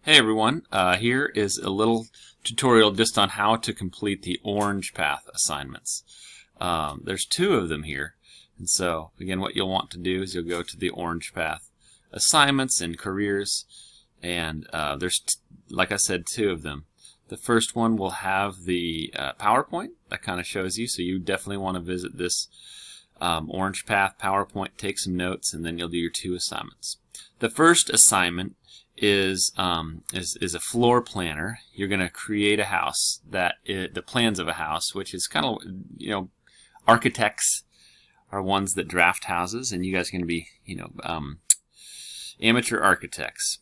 Hey everyone, here is a little tutorial just on how to complete the Orange Path assignments. There's two of them here, and so again what you'll want to do is you'll go to the Orange Path assignments and careers, and like I said, two of them. The first one will have the PowerPoint that kind of shows you, so you definitely want to visit this Orange Path PowerPoint, take some notes, and then you'll do your two assignments. The first assignment is a floor planner. You're going to create a house the plans of a house, which is kind of, architects are ones that draft houses, and you guys are going to be, amateur architects.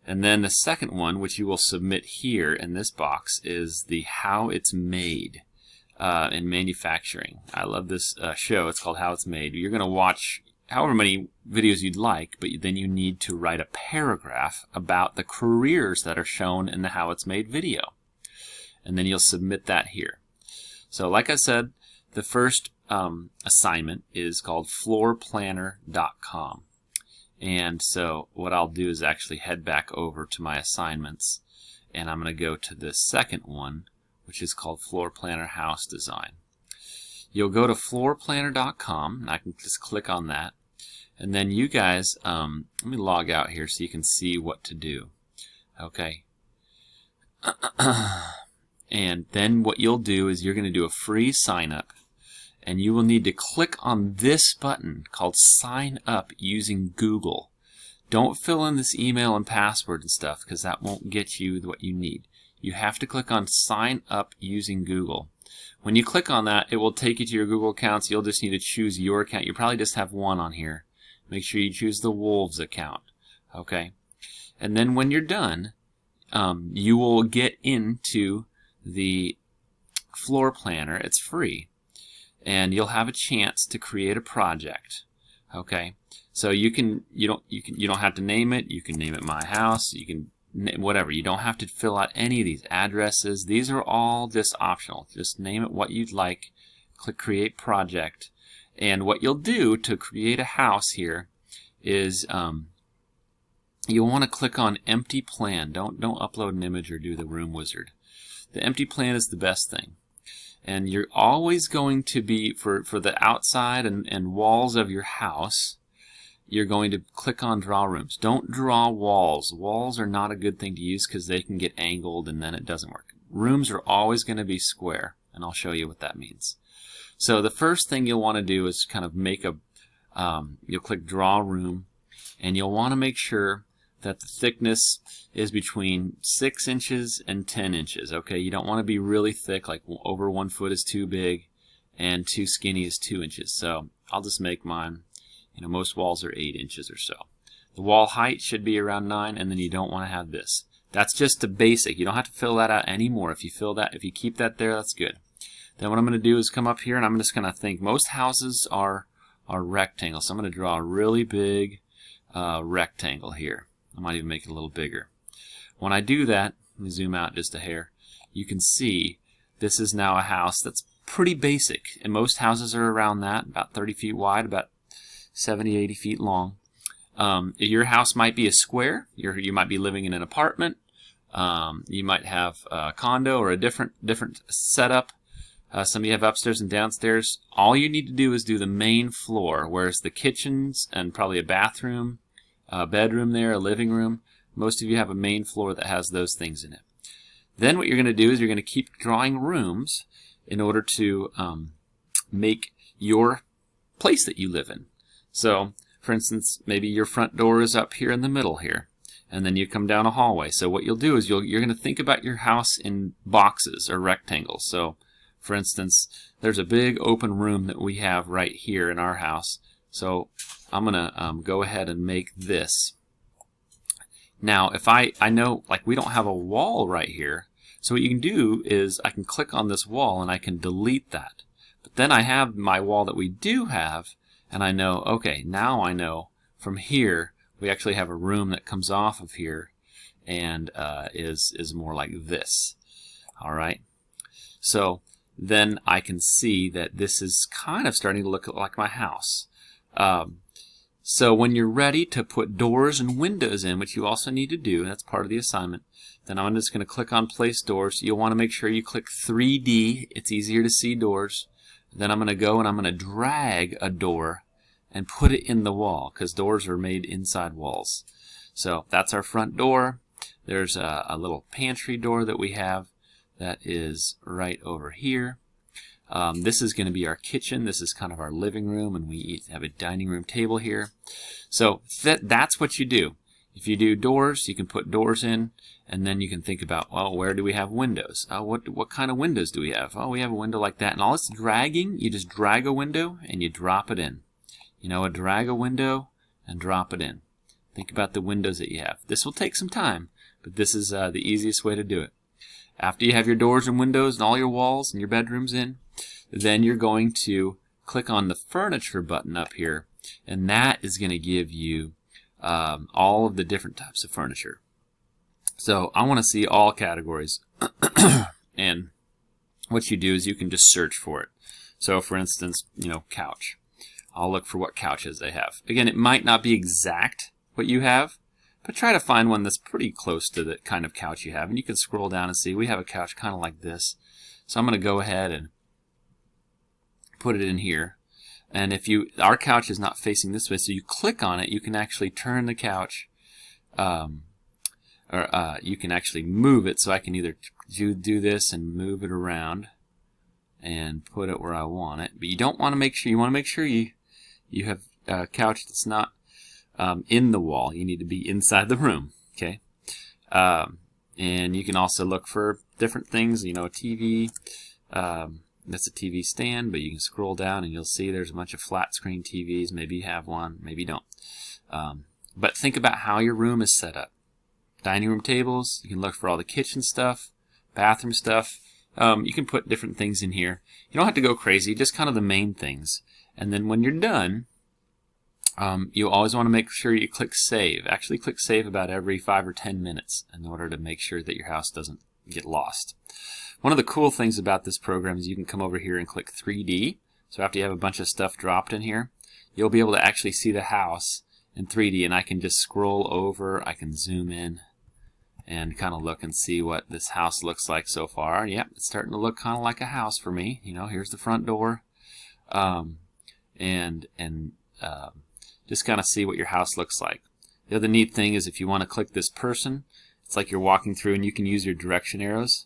And then the second one, which you will submit here in this box, is the how it's made in manufacturing. I love this show. It's called How It's Made. You're going to watch however many videos you'd like, but then you need to write a paragraph about the careers that are shown in the How It's Made video. And then you'll submit that here. So like I said, the first assignment is called floorplanner.com. And so what I'll do is actually head back over to my assignments, and I'm going to go to the second one, which is called Floor Planner House Design. You'll go to floorplanner.com, and I can just click on that. And then you guys, let me log out here so you can see what to do. Okay. And then what you'll do is you're going to do a free sign up, and you will need to click on this button called Sign Up using Google. Don't fill in this email and password and stuff, because that won't get you what you need. You have to click on Sign Up using Google. When you click on that, it will take you to your Google accounts. You'll just need to choose your account. You probably just have one on here. Make sure you choose the Wolves account. Okay? And then when you're done, you will get into the floor planner. It's free. And you'll have a chance to create a project. Okay? So you don't have to name it. You can name it My House. You can whatever. You don't have to fill out any of these addresses. These are all just optional. Just name it what you'd like. Click Create Project. And what you'll do to create a house here is you'll want to click on Empty Plan. Don't upload an image or do the Room Wizard. The empty plan is the best thing. And you're always going to be, for the outside and walls of your house, you're going to click on Draw Rooms. Don't draw walls. Walls are not a good thing to use because they can get angled and then it doesn't work. Rooms are always going to be square, and I'll show you what that means. So the first thing you'll want to do is kind of make you'll click Draw Room, and you'll want to make sure that the thickness is between 6 inches and 10 inches. Okay, you don't want to be really thick, like over 1 foot is too big and too skinny is 2 inches. So I'll just make mine, most walls are 8 inches or so. The wall height should be around 9, and then you don't want to have this. That's just the basic. You don't have to fill that out anymore. If you keep that there, that's good. Then what I'm going to do is come up here, and I'm just going to think most houses are rectangles. So I'm going to draw a really big rectangle here. I might even make it a little bigger. When I do that, let me zoom out just a hair, you can see this is now a house that's pretty basic. And most houses are around that, about 30 feet wide, about 70, 80 feet long. Your house might be a square. You might be living in an apartment. You might have a condo or a different setup. Some of you have upstairs and downstairs. All you need to do is do the main floor, whereas the kitchens and probably a bathroom, a bedroom there, a living room, most of you have a main floor that has those things in it. Then what you're going to do is you're going to keep drawing rooms in order to make your place that you live in. So, for instance, maybe your front door is up here in the middle here, and then you come down a hallway. So what you'll do is you're going to think about your house in boxes or rectangles. So, for instance, there's a big open room that we have right here in our house. So I'm going to go ahead and make this. Now, if I know, like, we don't have a wall right here, so what you can do is I can click on this wall and I can delete that. But then I have my wall that we do have, and I know, okay, now I know from here we actually have a room that comes off of here and is more like this. All right. So then I can see that this is kind of starting to look like my house. So when you're ready to put doors and windows in, which you also need to do, that's part of the assignment, then I'm just going to click on Place Doors. You'll want to make sure you click 3D. It's easier to see doors. Then I'm going to go and I'm going to drag a door and put it in the wall, because doors are made inside walls. So that's our front door. There's a little pantry door that we have that is right over here. This is going to be our kitchen. This is kind of our living room, and we have a dining room table here. So that's what you do. If you do doors, you can put doors in, and then you can think about, well, where do we have windows? What kind of windows do we have? Oh, we have a window like that. And all it's dragging, you just drag a window and you drop it in. You know, drag a window and drop it in. Think about the windows that you have. This will take some time, but this is the easiest way to do it. After you have your doors and windows and all your walls and your bedrooms in, then you're going to click on the Furniture button up here, and that is going to give you all of the different types of furniture. So I want to see all categories, and what you do is you can just search for it. So for instance, you know, couch. I'll look for what couches they have. Again, it might not be exact what you have, but try to find one that's pretty close to the kind of couch you have. And you can scroll down and see we have a couch kind of like this. So I'm going to go ahead and put it in here. And if our couch is not facing this way, so you click on it, you can actually turn the couch, or you can actually move it. So I can either do this and move it around and put it where I want it. But you don't want to make sure, you want to make sure you have a couch that's not in the wall. You need to be inside the room. Okay. And you can also look for different things, you know, a TV. That's a TV stand, but you can scroll down and you'll see there's a bunch of flat screen TVs. Maybe you have one, maybe you don't. But think about how your room is set up. Dining room tables, you can look for all the kitchen stuff, bathroom stuff. You can put different things in here. You don't have to go crazy, just kind of the main things. And then when you're done, you always want to make sure you click Save. Actually click Save about every 5 or 10 minutes in order to make sure that your house doesn't get lost. One of the cool things about this program is you can come over here and click 3D. So after you have a bunch of stuff dropped in here, you'll be able to actually see the house in 3D, and I can just scroll over, I can zoom in and kind of look and see what this house looks like so far. And yep, it's starting to look kind of like a house for me. You know, here's the front door, just kind of see what your house looks like. The other neat thing is if you want to click this person, it's like you're walking through and you can use your direction arrows.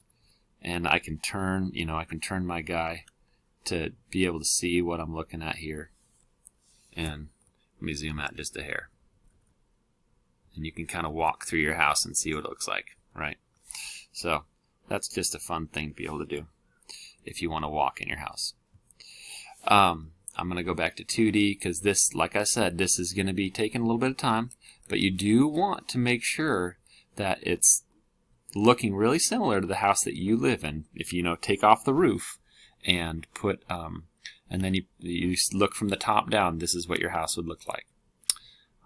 And I can turn, you know, I can turn my guy to be able to see what I'm looking at here. And let me zoom out just a hair. And you can kind of walk through your house and see what it looks like, right? So that's just a fun thing to be able to do if you want to walk in your house. I'm going to go back to 2D because this, like I said, this is going to be taking a little bit of time. But you do want to make sure that it's looking really similar to the house that you live in. If you know, take off the roof and put, and then you look from the top down. This is what your house would look like.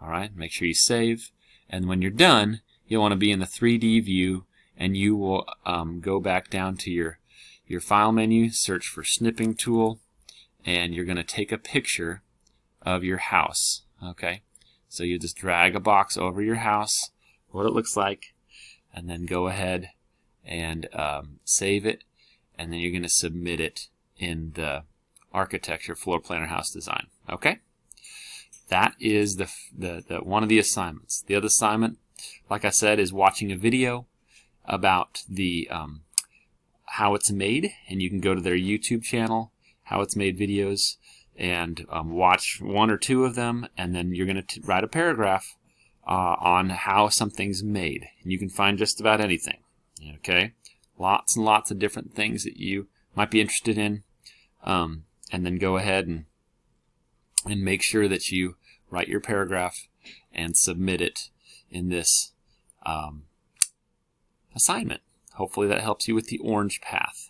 All right, make sure you save, and when you're done, you'll want to be in the 3D view, and you will go back down to your file menu, search for snipping tool, and you're going to take a picture of your house. Okay, so you just drag a box over your house, what it looks like, and then go ahead and save it, and then you're going to submit it in the architecture floor planner house design. Okay, that is the one of the assignments. The other assignment, like I said, is watching a video about the how it's made, and you can go to their YouTube channel, How It's Made videos, and watch 1 or 2 of them, and then you're going to write a paragraph on how something's made. And you can find just about anything. Okay, lots and lots of different things that you might be interested in, and then go ahead and make sure that you write your paragraph and submit it in this assignment. Hopefully that helps you with the orange path.